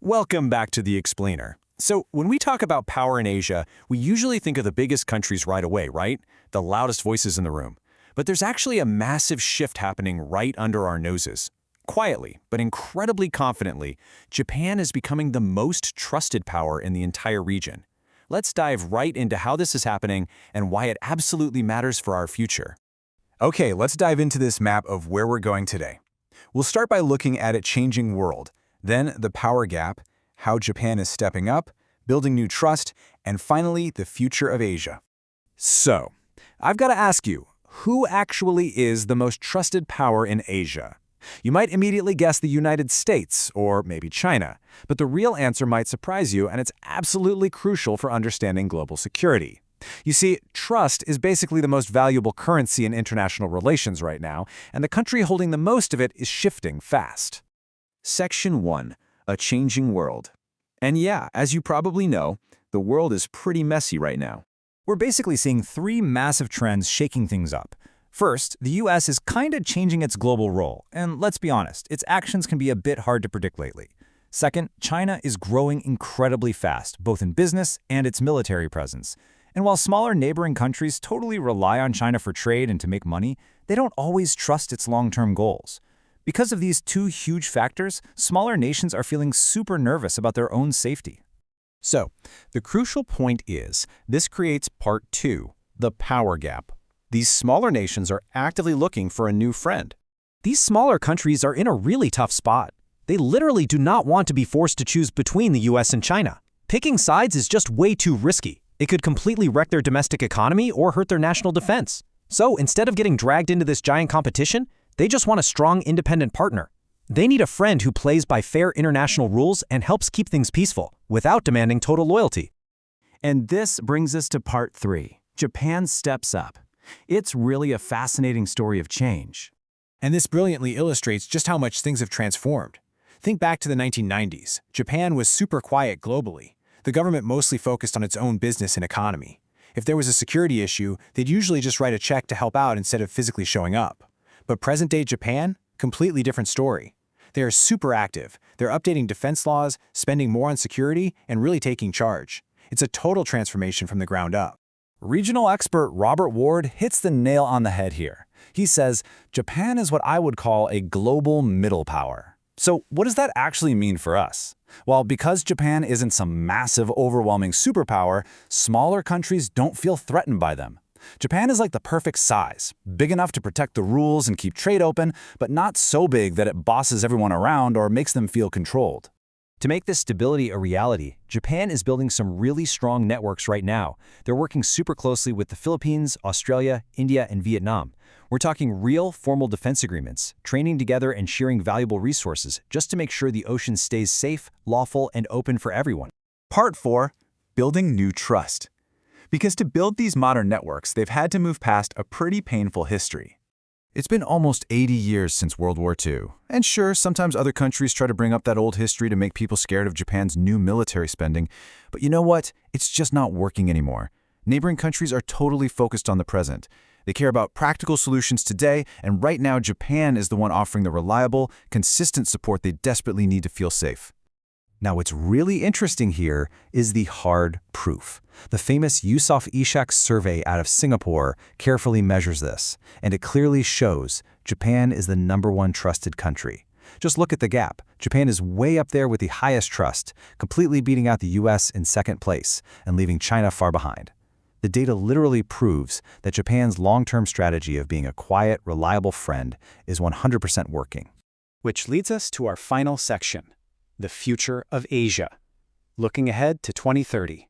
Welcome back to The Explainer. So, when we talk about power in Asia, we usually think of the biggest countries right away, right? The loudest voices in the room. But there's actually a massive shift happening right under our noses. Quietly, but incredibly confidently, Japan is becoming the most trusted power in the entire region. Let's dive right into how this is happening and why it absolutely matters for our future. Okay, let's dive into this map of where we're going today. We'll start by looking at a changing world, then the power gap, how Japan is stepping up, building new trust, and finally, the future of Asia. So, I've got to ask you, who actually is the most trusted power in Asia? You might immediately guess the United States, or maybe China, but the real answer might surprise you, and it's absolutely crucial for understanding global security. You see, trust is basically the most valuable currency in international relations right now, and the country holding the most of it is shifting fast. Section 1. A changing world. And yeah, as you probably know, the world is pretty messy right now. We're basically seeing three massive trends shaking things up. First, the US is kinda changing its global role, and let's be honest, its actions can be a bit hard to predict lately. Second, China is growing incredibly fast, both in business and its military presence. And while smaller neighboring countries totally rely on China for trade and to make money, they don't always trust its long-term goals. Because of these two huge factors, smaller nations are feeling super nervous about their own safety. So, the crucial point is, this creates part 2, the power gap. These smaller nations are actively looking for a new friend. These smaller countries are in a really tough spot. They literally do not want to be forced to choose between the US and China. Picking sides is just way too risky. It could completely wreck their domestic economy or hurt their national defense. So instead of getting dragged into this giant competition, they just want a strong, independent partner. They need a friend who plays by fair international rules and helps keep things peaceful, without demanding total loyalty. And this brings us to part 3. Japan steps up. It's really a fascinating story of change. And this brilliantly illustrates just how much things have transformed. Think back to the 1990s. Japan was super quiet globally. The government mostly focused on its own business and economy. If there was a security issue, they'd usually just write a check to help out instead of physically showing up. But present-day Japan? Completely different story. They are super active. They're updating defense laws, spending more on security, and really taking charge. It's a total transformation from the ground up. Regional expert Robert Ward hits the nail on the head here. He says, Japan is what I would call a global middle power. So what does that actually mean for us? Well, because Japan isn't some massive, overwhelming superpower, smaller countries don't feel threatened by them. Japan is like the perfect size, big enough to protect the rules and keep trade open, but not so big that it bosses everyone around or makes them feel controlled. To make this stability a reality, Japan is building some really strong networks right now. They're working super closely with the Philippines, Australia, India, and Vietnam. We're talking real, formal defense agreements, training together and sharing valuable resources just to make sure the ocean stays safe, lawful, and open for everyone. Part 4, building new trust. Because to build these modern networks, they've had to move past a pretty painful history. It's been almost 80 years since World War II. And sure, sometimes other countries try to bring up that old history to make people scared of Japan's new military spending. But you know what? It's just not working anymore. Neighboring countries are totally focused on the present. They care about practical solutions today, and right now Japan is the one offering the reliable, consistent support they desperately need to feel safe. Now, what's really interesting here is the hard proof. The famous Yusof Ishak survey out of Singapore carefully measures this, and it clearly shows Japan is the #1 trusted country. Just look at the gap. Japan is way up there with the highest trust, completely beating out the US in second place and leaving China far behind. The data literally proves that Japan's long-term strategy of being a quiet, reliable friend is 100% working. Which leads us to our final section. The future of Asia, looking ahead to 2030.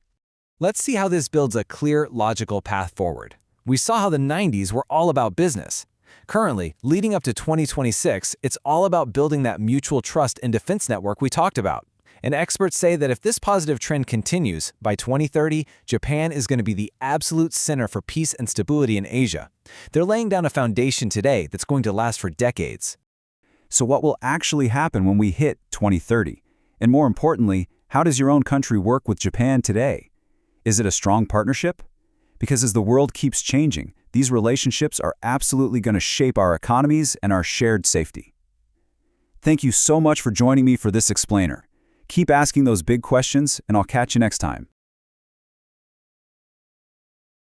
Let's see how this builds a clear, logical path forward. We saw how the 90s were all about business. Currently, leading up to 2026, it's all about building that mutual trust and defense network we talked about. And experts say that if this positive trend continues, by 2030, Japan is going to be the absolute center for peace and stability in Asia. They're laying down a foundation today that's going to last for decades. So what will actually happen when we hit 2030? And more importantly, how does your own country work with Japan today? Is it a strong partnership? Because as the world keeps changing, these relationships are absolutely going to shape our economies and our shared safety. Thank you so much for joining me for this explainer. Keep asking those big questions, and I'll catch you next time.